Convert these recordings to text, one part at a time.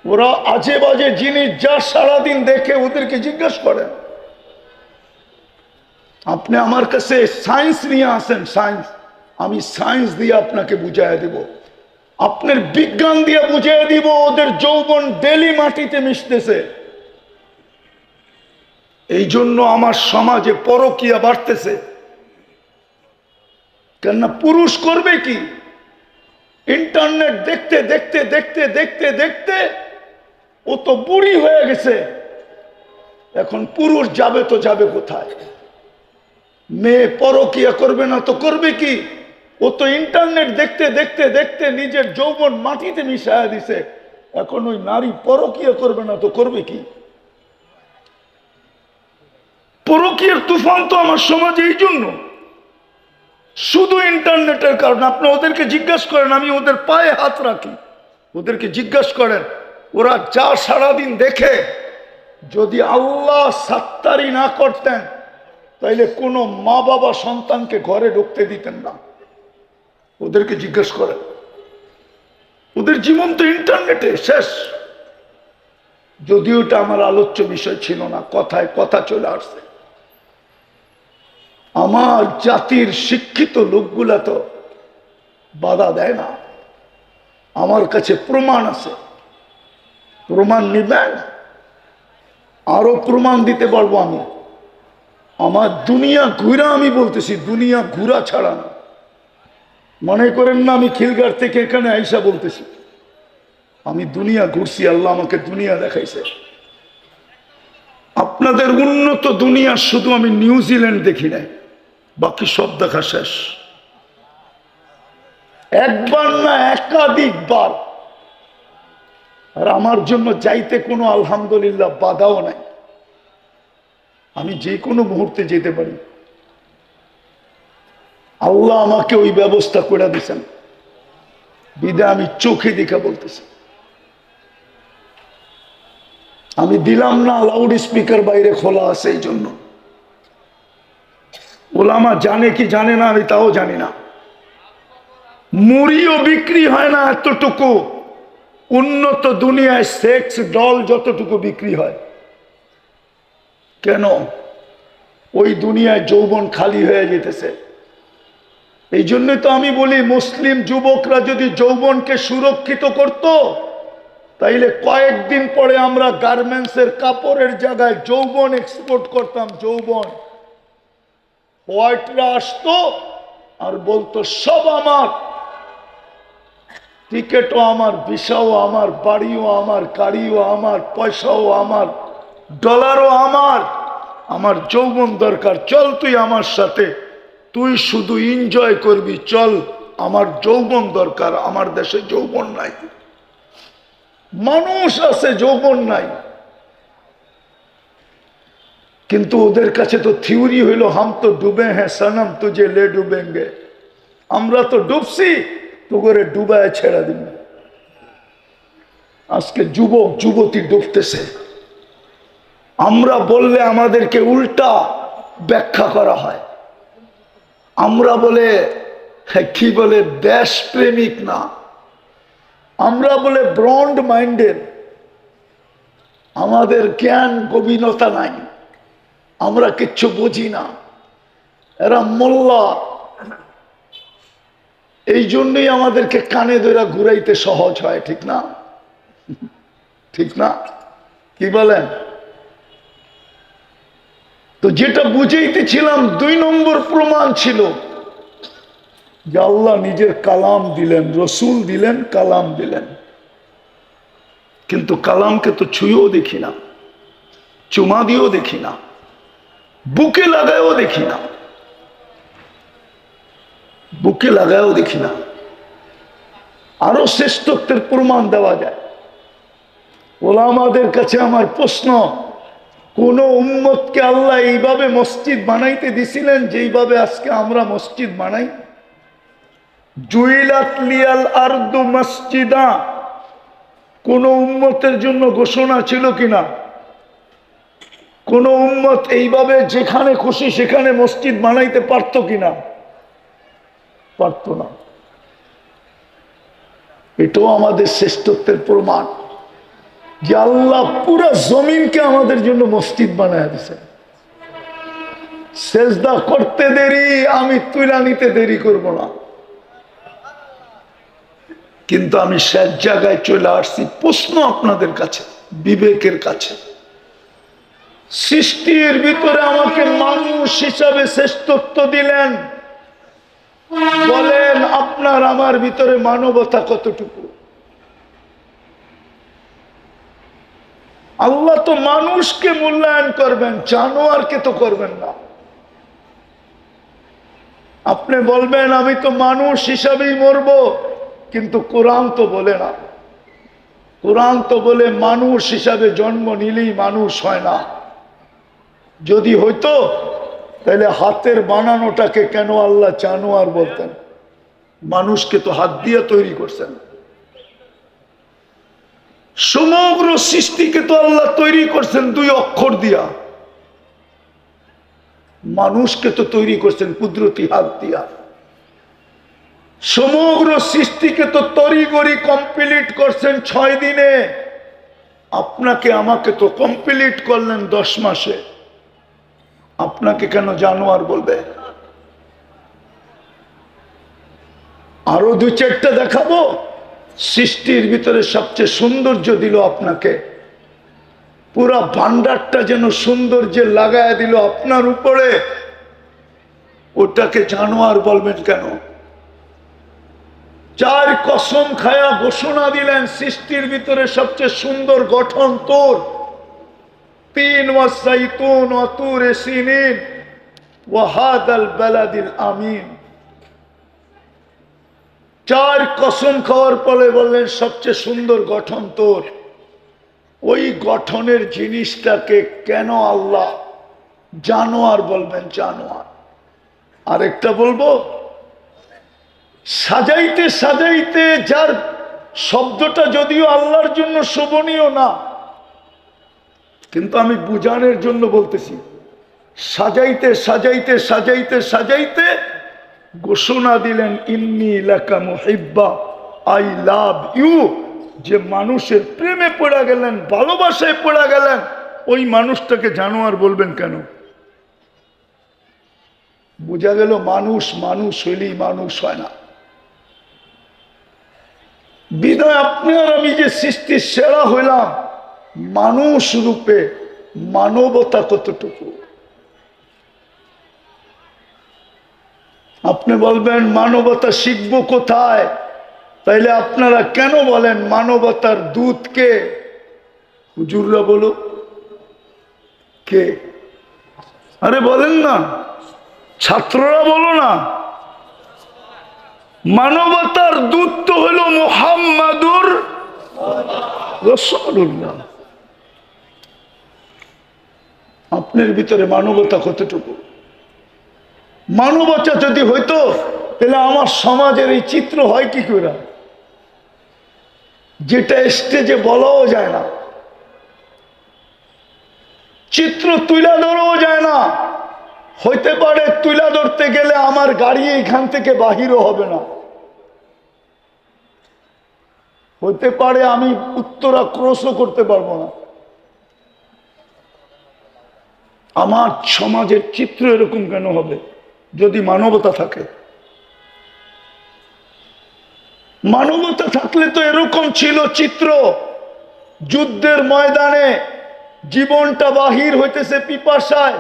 ওরা আজে বাজে জিনিস যা সারাদিন দেখে ওদেরকে জিজ্ঞাসা করেন। আপনি আমার কাছে সায়েন্স নিয়ে আসেন, সায়েন্স, আমি সায়েন্স দিয়ে আপনাকে বুঝাই দেব, আপনার বিজ্ঞান দিয়ে বুঝিয়ে দিব। ওদের যৌবন ডেলি মাটিতে মিশতেছে। এই জন্য আমার সমাজে পরকীয়া বাড়তেছে। কেননা পুরুষ করবে কি, ইন্টারনেট দেখতে দেখতে দেখতে দেখতে দেখতে ও তো বুড়ি হয়ে গেছে। এখন পুরুষ যাবে তো যাবে কোথায়? মেয়ে পরকীয়া করবে না তো করবে কি? ও তো ইন্টারনেট দেখতে দেখতে দেখতে নিজের যৌবন মাটিতে মিশায়া দিছে। এখন ওই নারী পরকীয়া করবে না তো করবে কি? পরকীয়ার তুফান তো আমার সমাজে এই জন্য, শুধু ইন্টারনেটের কারণে। আপনি ওদেরকে জিজ্ঞাসা করেন, আমি ওদের পায়ে হাত রাখি, ওদেরকে জিজ্ঞাসা করেন ওরা যা সারাদিন দেখে, যদি আল্লাহ সাত্তারি না করতেন তাইলে কোনো মা বাবা সন্তানকে ঘরে ঢুকতে দিতেন না। ওদেরকে জিজ্ঞেস করেন, ওদের জীবন তো ইন্টারনেটে শেষ। যদিও এটা আমার আলোচ্য বিষয় ছিল না, কথায় কথা চলে আসছে। আমার জাতির শিক্ষিত লোকগুলা তো বাধা দেয় না। আমার কাছে প্রমাণ আছে, প্রমাণ নিবেন? আরো প্রমাণ দিতে পারবো আমি। আমার দুনিয়া ঘুরা, আমি বলতেছি দুনিয়া ঘুরা ছাড়া না। মনে করেন না আমি খিলগার থেকে এখানে আইসা বলতেছি, আমি দুনিয়া ঘুরছি, আল্লাহ আমাকে দুনিয়া দেখাইছে। আপনাদের উন্নত দুনিয়া শুধু আমি নিউজিল্যান্ড দেখি নাই, বাকি সব দেখা শেষ। একবার না একাধিকবার। আর আমার জন্য যাইতে কোনো আলহামদুলিল্লাহ বাধাও নাই। আমি যে কোনো মুহূর্তে যেতে পারি। আল্লাহ আমাকে ওই ব্যবস্থা করে দিয়েছেন, বিদায় আমি চোখে দেখা বলতেছি। আমি দিলাম না, লাউড স্পিকার বাইরে খোলা আছে, এই জন্য। ওলামা জানে কি জানে না আমি তাও জানি না। মুড়িও বিক্রি হয় না এতটুকু উন্নত দুনিয়ায় সেক্স ডল যতটুকু বিক্রি হয়। কেন? ওই দুনিয়ায় যৌবন খালি হয়ে যেতেছে। এই জন্যই তো আমি বলি, মুসলিম যুবকরা যদি যৌবনকে সুরক্ষিত করত, তাইলে কয়েকদিন পরে আমরা গার্মেন্টসের কাপড়ের জায়গায় যৌবন এক্সপোর্ট করতাম। যৌবন হোয়াইটরা আসতো আর বলতো সব আমার, টিকেটও আমার, ভিসাও আমার, বাড়িও আমার, গাড়িও আমার, পয়সাও আমার, ডলারও আমার। আমার যৌবন দরকার, চল তুই আমার সাথে, তুই শুধু এনজয় করবি, চল। আমার যৌবন দরকার। আমার দেশে যৌবন নাই। মানুষ আছে, যৌবন নাই। কিন্তু ওদের কাছে তো থিওরি হইল, হাম তো ডুবে হ্যাঁ সনম তুঝে লে ডুবেঙ্গে। আমরা তো ডুবছি, তো করে ডুবায় ছেড়ে দিন। আজকে যুবক যুবতী ডুবতেছে। আমরা বললে আমাদেরকে উল্টা ব্যাখ্যা করা হয়। আমরা বলে কি বলে দেশপ্রেমিক না, আমরা বলে ব্রন্ড মাইন্ডেড। আমাদের জ্ঞান গভীরতা নাই, আমরা কিচ্ছু বুঝি না। এরা মোল্লা, এই জন্যই আমাদেরকে কানে ধরে ঘুরাইতে সহজ হয়। ঠিক না? ঠিক না? কি বলেন? তো যেটা বুঝাইতেছিলাম, 2 নম্বর প্রমাণ ছিল যে আল্লাহ নিজের কালাম দিলেন, রসুল দিলেন, কালাম দিলেন। কিন্তু কালামকে তো ছুঁয়েও দেখি না, চুমা দিয়েও দেখি না, বুকে লাগায়ও দেখি না, বুকে লাগায়ও দেখি না। আরো শ্রেষ্ঠত্বের প্রমাণ দেওয়া যায়। ওলামাদের কাছে আমার প্রশ্ন, কোন উম্মতকে আল্লাহ এইভাবে মসজিদ বানাইতে দিছিলেন যেইভাবে আজকে আমরা মসজিদ বানাই? জুইলাত লিয়াল আরদু মসজিদা, কোন উম্মতের জন্য ঘোষণা ছিল কিনা? কোন উম্মত এইভাবে যেখানে খুশি সেখানে মসজিদ বানাইতে পারত কিনা? পারত না। এটাও আমাদের শ্রেষ্ঠত্বের প্রমাণ। যে আল্লাহ পুরা জমিনকে আমাদের জন্য মসজিদ বানায় দিছে। সেজদা করতে দেরি, আমি তুলা নিতে দেরি করব না, কিন্তু আমি শেষ জায়গায় চলে আসছি। প্রশ্ন আপনাদের কাছে, বিবেকের কাছে, সৃষ্টির ভিতরে আমাকে মানুষ হিসাবে শ্রেষ্ঠত্ব দিলেন, বলেন আপনার আমার ভিতরে মানবতা কতটুকু? আল্লাহ তো মানুষকে মূল্যায়ন করবেন, জানোয়ারকে তো করবেন না। আপনি বলবেন আমি তো মানুষ হিসাবেই মরব, কিন্তু কোরআন তো বলে না। কোরআন তো বলে মানুষ হিসাবে জন্ম নিলেই মানুষ হয় না। যদি হইতো তাহলে হাতের বানানোটাকে কেন আল্লাহ জানোয়ার বলতেন? মানুষকে তো হাত দিয়ে তৈরি করছেন। সমগ্র সৃষ্টিকে তো আল্লাহ তৈরি করছেন 2 অক্ষর দিয়া। মানুষকে তো তৈরি করছেন কুদরতি হাত দিয়া। সমগ্র সৃষ্টিকে তো তড়িঘড়ি কমপ্লিট করছেন 6 দিনে। আপনাকে আমাকে তো কমপ্লিট করলেন 10 মাসে। আপনাকে কেন জানোয়ার বলবে? আরো 2-4টা দেখাবো। সৃষ্টির ভিতরে সবচেয়ে সৌন্দর্য দিল আপনাকে, পুরা ভান্ডারটা যেন সৌন্দর্যে লাগায় দিল আপনার উপরে, ওটাকে জানোয়ার বলবেন কেন? 4 কসম খায়া ঘোষণা দিলেন সৃষ্টির ভিতরে সবচেয়ে সুন্দর গঠন তোর। 3 ওয়াসাইতুন ওয়া তুরে সিনিন ওয়া হাদাল বালাদিল আমিন। 4 কসম খাওয়ার পরে বললেন সবচেয়ে সুন্দর গঠন তোর। ওই গঠনের জিনিসটাকে কেন আল্লাহ জানোয়ার বলবেন? জানোয়ার। আরেকটা বলবো, সাজাইতে সাজাইতে, যার শব্দটা যদিও আল্লাহর জন্য শোভনীয় না, কিন্তু আমি বুঝানোর জন্য বলতেছি, সাজাইতে সাজাইতে সাজাইতে সাজাইতে ঘোষণা দিলেন ইন্নী লাকা মুহিব্বা, আই লাভ ইউ। যে মানুষের প্রেমে পড়া গেলেন, ভালোবাসায় পড়া গেলেন, ওই মানুষটাকে জানোয়ার বলবেন কেন? বোঝা গেল মানুষ মানুষ হইলেই মানুষ হয় না। বিদায় আপনি আর আমি যে সৃষ্টির সেরা হইলাম, মানুষ রূপে মানবতা কতটুকু? আপনি বলবেন মানবতা শিখবো কোথায়? তাইলে আপনারা কেন বলেন মানবতার দূত কে? হুজুররা বলো কে? আরে বলেন না, ছাত্ররা বলো না। মানবতার দূত তো হলো মুহাম্মাদুর রাসূলুল্লাহ। আপনার ভিতরে মানবতা কতটুকু? মানবতা যদি হইতো তাহলে আমার সমাজের এই চিত্র হয় কি করে, যেটা স্টেজে বলাও যায় না, চিত্র তুলে ধরাও যায় না। হইতে পারে তুলে ধরতে গেলে আমার গাড়ি এখান থেকে বাহিরও হবে না, হইতে পারে আমি উত্তরা ক্রসও করতে পারবো না। আমার সমাজের চিত্র এরকম কেন হবে যদি মানবতা থাকে? মানবতা থাকলে তো এরকম ছিল চিত্র। যুদ্ধের ময়দানে জীবনটা বাহির হইতেছে পিপাসায়,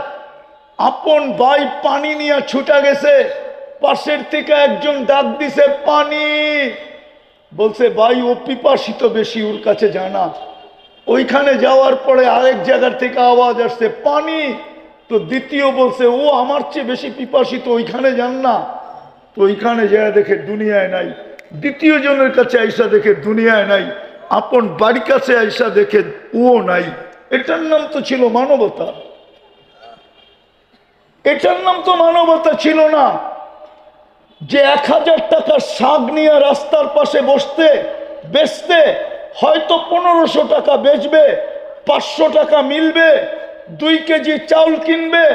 আপন ভাই পানি নিয়ে ছুটা গেছে, পাশের থেকে একজন ডাক দিছে পানি, বলছে ভাই ও পিপাসিত বেশি, ওর কাছে জানা। ওইখানে যাওয়ার পরে আরেক জায়গার থেকে আওয়াজ আসছে পানি, তো দ্বিতীয় বলছে ও আমার চেয়ে বেশি পিপাসিত, ওইখানে যান না। তো ওইখানে যায় দেখে দুনিয়ায় নাই। দ্বিতীয় জনের কাছে আইসা দেখে দুনিয়ায় নাই। আপন বাড়ির কাছে আইসা দেখে ও নাই। এটার নাম তো ছিল মানবতা। এটার নাম তো মানবতা ছিল না যে 1000 টাকার শাক নিয়ে রাস্তার পাশে বসতে বেচতে হয়তো 1500 টাকা বেচবে, 500 টাকা মিলবে, 2 কেজি চাউল কিনবে,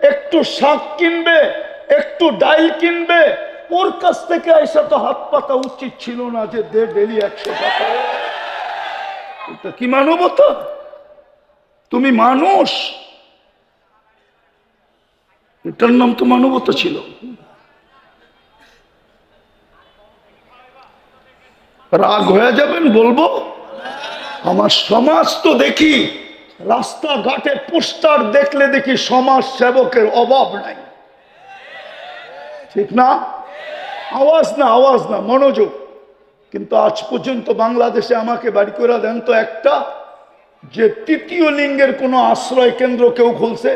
একটু শাক কিনবে, একটু ডাল কিনবে। ওর কাছ থেকে আইসা তো হাত পাতা উচিত ছিল না যে দে ডেলি 100 টাকা। এটা কি মানবতা? তুমি মানুষ, এটার নাম তো মানবতা ছিল। রাগ হয়ে যাবেন বলবো? আমার সমাজ তো দেখি রাস্তাঘাটে পোস্টার দেখলে দেখি সমাজ সেবকের অভাব নাই, ঠিক না? আওয়াজ না, আওয়াজ না, মনোযোগ। কিন্তু আজ পর্যন্ত বাংলাদেশে আমাকে বাড়ি করে দেন তো একটা, যে তৃতীয় লিঙ্গের কোন আশ্রয় কেন্দ্র কেউ খুলছে?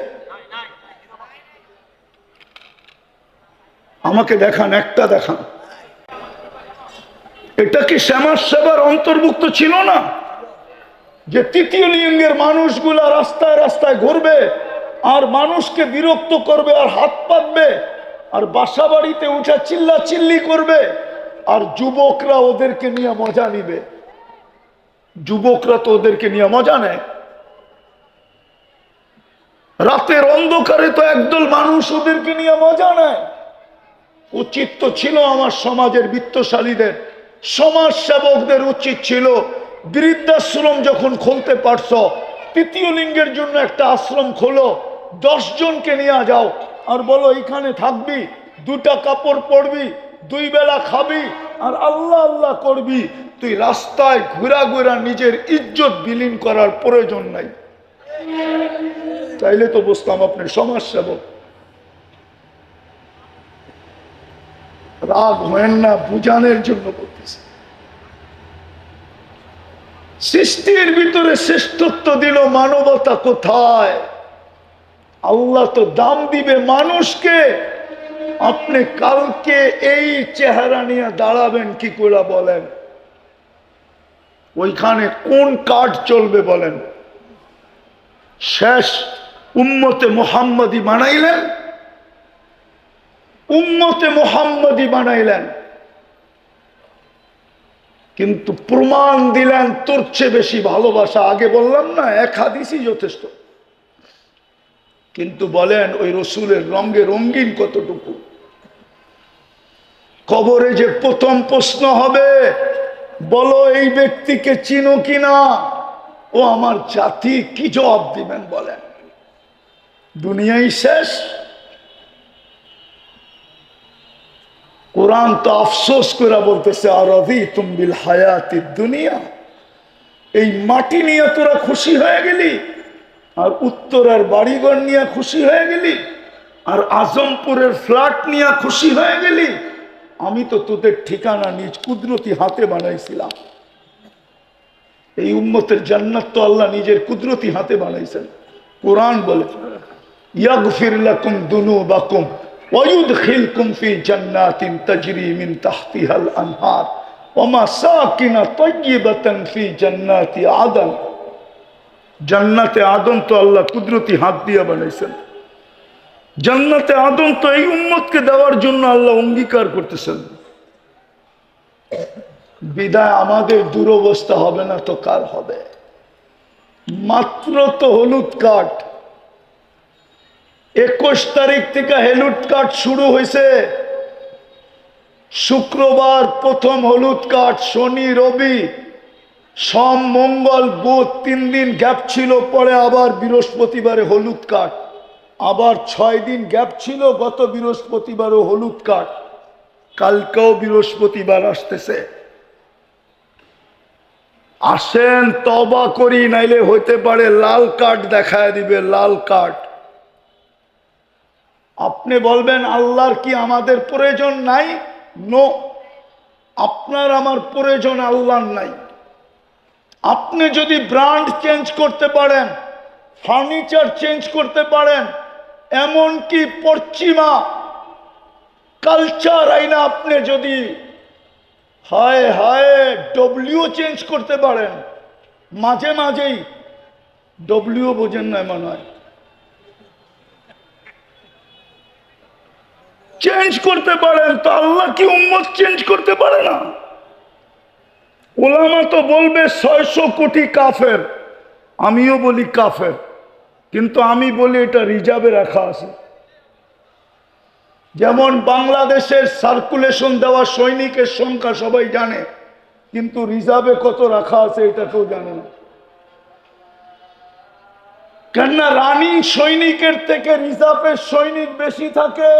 আমাকে দেখান, একটা দেখান। এটা কি সমাজ সেবার অন্তর্ভুক্ত ছিল না? যে তৃতীয় লিঙ্গের মানুষগুলা রাস্তায় রাস্তায় ঘুরবে আর মানুষকে বিরক্ত করবে আর হাত পাতবে আর বাসা বাড়িতে উঠে চিল্লা চিল্লি করবে, আর যুবকরা ওদেরকে নিয়ে মজা নিবে। যুবকরা তো ওদেরকে নিয়ে মজা নেয়। রাতের অন্ধকারে তো একদল মানুষ ওদেরকে নিয়ে মজা নেয়। উচিত তো ছিল আমার সমাজের বিত্তশালীদের, সমাজ সেবকদের উচিত ছিল বৃদ্ধাশ্রম যখন খুলতে পারছো, তৃতীয় লিঙ্গের জন্য একটা আশ্রম খোলো, 10 জনকে নিয়ে যাও আর বলো এখানে থাকবি, 2টা কাপড় পরবি, 2 বেলা খাবি আর আল্লাহ আল্লাহ করবি। তুই রাস্তায় ঘুরা ঘুরা নিজের ইজ্জত বিলীন করার প্রয়োজন নাই। তাইলে তো বুঝতাম আপনি সমাজ সেবক। রাগ হয় না, বুঝানোর জন্য বলতেছে। সৃষ্টির ভিতরে শ্রেষ্ঠত্ব দিল, মানবতা কোথায়? আল্লাহ তো দাম দিবে মানুষকে। আপনি কালকে এই চেহারা নিয়ে দাঁড়াবেন কি করে বলেন? ওইখানে কোন কার্ড চলবে বলেন? শেষ উম্মতে মুহাম্মদী বানাইলেন, উম্মতে মুহাম্মদী বানাইলেন, কিন্তু প্রমাণ দিলেন তোর চেয়ে বেশি ভালোবাসা। আগে বললাম না, 1 হাদিসই যথেষ্ট। কিন্তু বলেন ওই রসুলের রঙে রঙিন কতটুকু? কবরে যে প্রথম প্রশ্ন হবে, বলো এই ব্যক্তিকে চিনো কিনা? ও আমার জাতি কি জবাব দিবেন বলেন? দুনিয়াই শেষ। কোরআন তো আফসোস করে বলতেছে, আরাদিতুম বিল হায়াতিদ দুনিয়া, এই মাটি নিয়ে তোরা খুশি হয়ে গেলি, আর উত্তরার বাড়িঘর নিয়ে খুশি হয়ে গেলি, আর আজমপুরের ফ্ল্যাট নিয়ে খুশি হয়ে গেলি। আমি তো তোদের ঠিকানা নিজ কুদরতি হাতে বানাইছিলাম। এই উম্মতের জান্নাত তো আল্লাহ নিজের কুদরতি হাতে বানাইছেন। কোরআন বলে, ইয়াগফির লাকুম দুনুবাকুম ওয়া ইউদখিলকুম ফি জান্নাতিন তাজরি মিন তাহতিহাল আনহার ওয়া মাসাকিন তাইয়্যিবাতান ফি জান্নাতি আদন। জান্নাতে আদম তো আল্লাহ কুদরতি হাত দিয়ে বানাইছেন। জান্নাতে আদম তো এই উম্মতকে দেওয়ার জন্য আল্লাহ অঙ্গীকার করতেছেন। বিদায় আমাদের দুরবস্থা হবে না তো কার হবে? মাত্র তো হলুদ কার্ড, 21 তারিখ থেকে হলুদ কার্ড শুরু হয়েছে। শুক্রবার প্রথম হলুদ কার্ড, শনি রবি সোম মঙ্গল বুধ 3 দিন গ্যাপ ছিল, পরে আবার বৃহস্পতিবারে হলুদ কার্ড, আবার 6 দিন গ্যাপ ছিল, গত বৃহস্পতিবারও হলুদ কার্ড, কালকেও বৃহস্পতিবার আসতেছে। আসেন তওবা করি, নাইলে হইতে পারে লাল কার্ড দেখায় দিবে, লাল কার্ড। আপনি বলবেন আল্লাহর কি আমাদের প্রয়োজন নাই? নো, আপনার আমার প্রয়োজন আল্লাহর নাই। আপনি যদি ব্র্যান্ড চেঞ্জ করতে পারেন, ফার্নিচার চেঞ্জ করতে পারেন, এমনকি পশ্চিমা কালচার আইনা আপনি যদি হায় হায় ডব্লিউ চেঞ্জ করতে পারেন, মাঝে মাঝেই ডব্লিউ বোঝেন না মনে হয়, চেঞ্জ করতে পারেন, তো আল্লাহ কি উম্মত চেঞ্জ করতে পারে না? ওলামা তো বলবে 600 কোটি কাফের, আমিও বলি কাফের, কিন্তু আমি বলি এটা রিজার্ভে রাখা আছে। যেমন বাংলাদেশের সার্কুলেশন দেওয়া সৈনিকের সংখ্যা সবাই জানে, কিন্তু রিজার্ভে কত রাখা আছে এটা কেউ জানে না। কেননা রানিং সৈনিকের থেকে রিজার্ভের সৈনিক বেশি থাকে।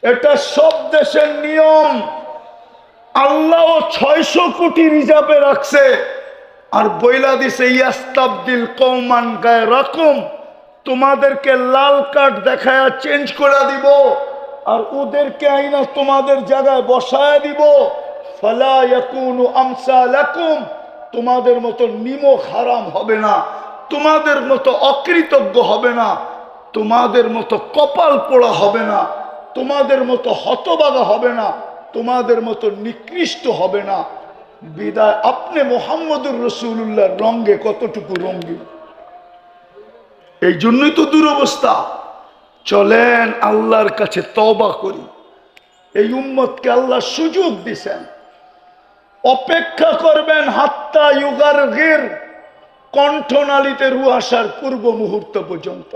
এটা সব দেশের নিয়ম। আল্লাহ 600 কোটি রিজার্ভে রাখছে, আর বইলা দিছে ইয়াস্তাবদিল কওমান গায়রাকুম, তোমাদেরকে লাল কার্ড দেখায়া চেঞ্জ করে দিব, আর ওদেরকে আইনা তোমাদের জায়গায় বসায় দিব। ফালা ইয়াকুনু আমসালাকুম, তোমাদের মতো নিমক হারাম হবে না, তোমাদের মতো অকৃতজ্ঞ হবে না, তোমাদের মতো কপাল পোড়া হবে না, তোমাদের মতো হতবাগা হবে না, তোমাদের মতো নিকৃষ্ট হবে না। বিদায় আপনি মুহাম্মদুর রাসূলুল্লাহর রঙে কতটুকু রঙিন। এই জন্যই তো দুরবস্থা। চলেন আল্লাহর কাছে তওবা করি। এই উম্মতকে আল্লাহ সুযোগ দিছেন, অপেক্ষা করবেন হাত্তা ইউগারগির, কণ্ঠনালীতে রূহ আসার পূর্ব মুহূর্ত পর্যন্ত।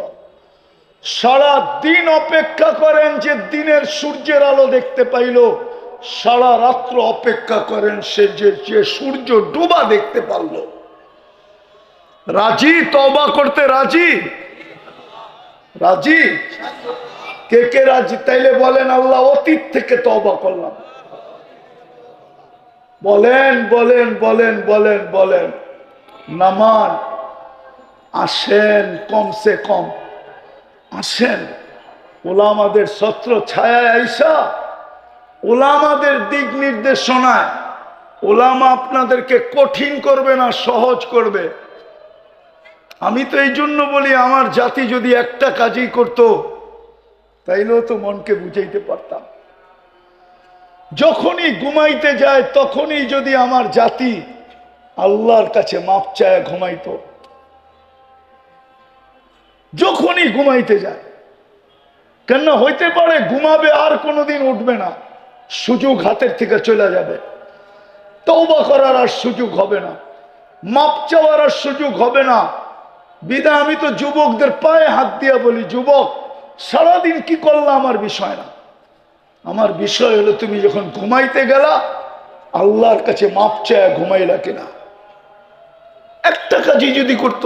সারা দিন অপেক্ষা করেন যে দিনের সূর্যের আলো দেখতে পাইল, সারা রাত্র অপেক্ষা করেন সে যে সূর্য ডুবা দেখতে পারল। রাজি? তওবা করতে রাজি? রাজি? কে কে রাজি? তাইলে বলেন আল্লাহ অতীত থেকে তওবা করলাম। বলেন বলেন বলেন বলেন বলেন। নামান আসেন, কমসে কম আসেন। ওলামাদের ছত্র ছায়া আইসা ওলামাদের দিক নির্দেশনায়, ওলামা আপনাদেরকে কঠিন করবে না, সহজ করবে। আমি তো এই জন্য বলি, আমার জাতি যদি একটা কাজই করত তাইলেও তো মনকে বুঝাইতে পারতাম। যখনই ঘুমাইতে যায় তখনই যদি আমার জাতি আল্লাহর কাছে মাপ চায় ঘুমাইতো, যখনই ঘুমাইতে যায়। কেন হইতে পারে ঘুমাবে আর কোনোদিন উঠবে না, সুযোগ হাতের থেকে চলে যাবে, তওবা করার আর সুযোগ হবে না, মাপ চাওয়ার আর সুযোগ হবে না। বিদায় আমি তো যুবকদের পায়ে হাত দিয়া বলি, যুবক সারাদিন কি করলাম আমার বিষয় না, আমার বিষয় হলো তুমি যখন ঘুমাইতে গেলা আল্লাহর কাছে মাপ চায় ঘুমাইলা কিনা। একটা কাজই যদি করত,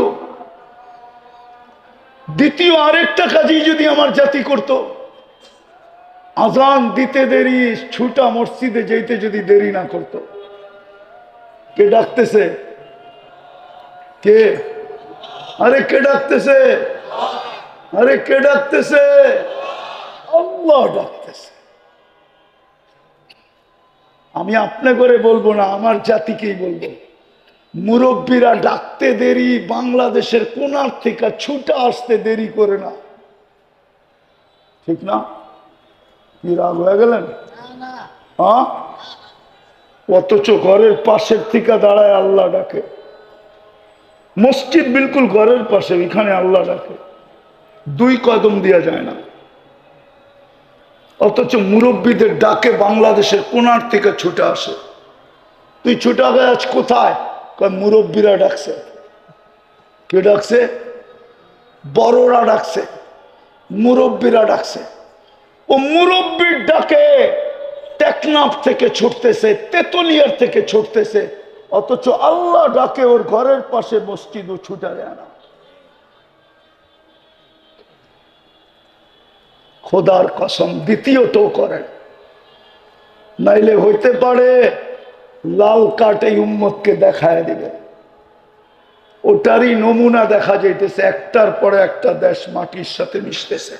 দ্বিতীয় আরেকটা কাজই যদি আমার জাতি করত, আজান দিতে দেরি, ছুটা মসজিদে যেতে যদি দেরি না করত। কে ডাকতেছে? কে? আরে কে ডাকতেছে? আরে কে ডাকতেছে? আল্লাহ ডাকতেছে। আমি আপনি করে বলবো না, আমার জাতিকেই বলবো। মুরব্বীরা ডাকতে দেরি, বাংলাদেশের কোনার থেকে ছুটা আসতে দেরি করে না, ঠিক না? কি রাগ হয়ে গেলেন? হ্যাঁ, অথচ ঘরের পাশের থেকে দাঁড়ায় আল্লাহ ডাকে। মসজিদ বিলকুল ঘরের পাশে, এখানে আল্লাহ ডাকে, 2 কদম দেওয়া যায় না। অথচ মুরব্বীদের ডাকে বাংলাদেশের কোনার থেকে ছুটে আসে। তুই ছুটা গে আজ কোথায়? মুরব্বীরা ডাকছে। কে ডাকছে? বড়রা ডাকছে, মুরব্বীরা ডাকছে। ও মুরব্বীর ডাকে টেকনাফ থেকে ছুটতেছে, তেতুলিয়ার থেকে ছুটতেছে, অথচ আল্লাহ ডাকে ওর ঘরের পাশে মসজিদ ও ছুটা যায় না। খোদার কসম দ্বিতীয়টাও করেন, নাইলে হইতে পারে লাল কার্ড এই উম্মতকে দেখায় দিবে। ওটারই নমুনা দেখা যাইতেছে, একটার পরে একটা দেশ মাটির সাথে মিশতেছে।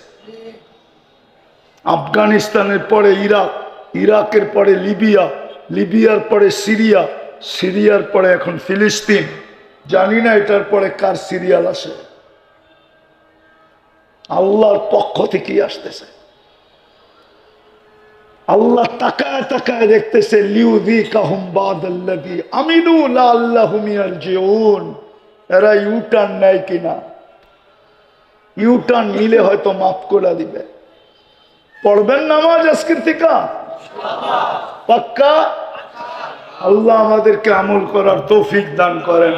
আফগানিস্তানের পরে ইরাক, ইরাকের পরে লিবিয়া, লিবিয়ার পরে সিরিয়া, সিরিয়ার পরে এখন ফিলিস্তিন। জানি না এটার পরে কার সিরিয়াল আসে। আল্লাহর পক্ষ থেকেই আসতেছে। আল্লাহ তাকায় তাকায় দেখতেছে, লিউযিকাহুম বাদাল্লাযী আমিলু লাআল্লাহুম ইয়ারজিউন। এরা ইউটার্ন নেয় কিনা? ইউটার্ন নিলে হয়তো মাফ করে দিবে। পড়বেন নামাজ আজকের থেকে পাক্কা? আল্লাহ আমাদেরকে আমল করার তৌফিক দান করেন।